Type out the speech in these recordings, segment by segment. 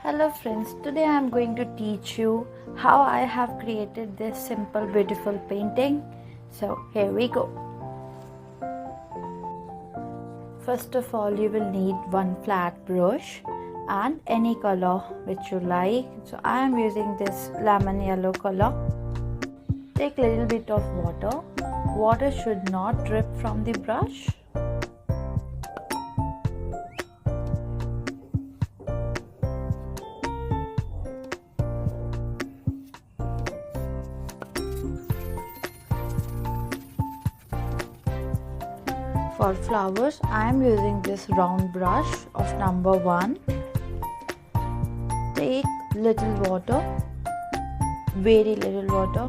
Hello friends, today I am going to teach you how I have created this simple beautiful painting. So here we go. First of all, you will need one flat brush and any color which you like. So I am using this lemon yellow color. Take a little bit of water. Water should not drip from the brush. For flowers, I am using this round brush of number 1. Take little water, very little water.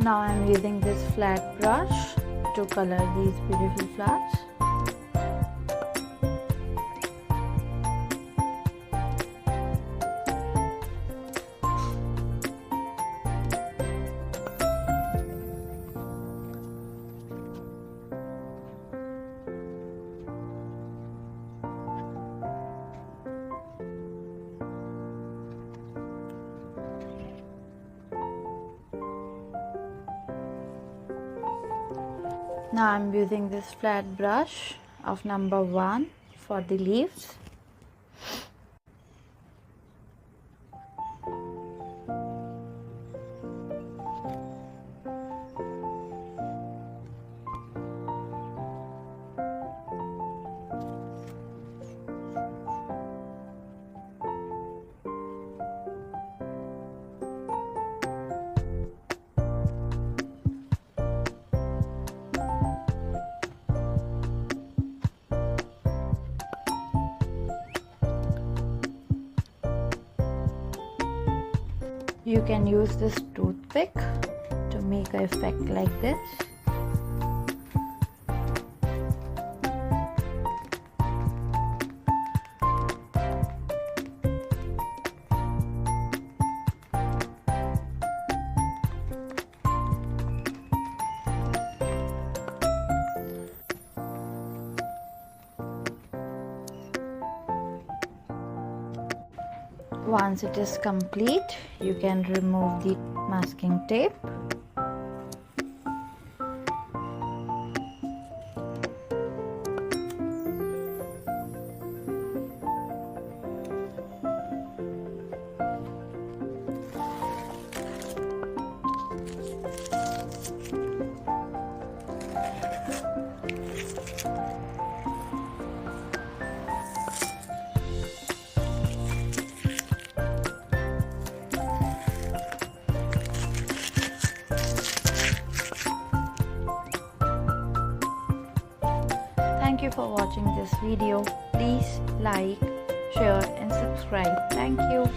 Now I am using this flat brush to color these beautiful flowers. Now I am using this flat brush of number 1 for the leaves. You can use this toothpick to make an effect like this. Once it is complete, you can remove the masking tape. Thank you for watching this video. Please like, share and subscribe. Thank you.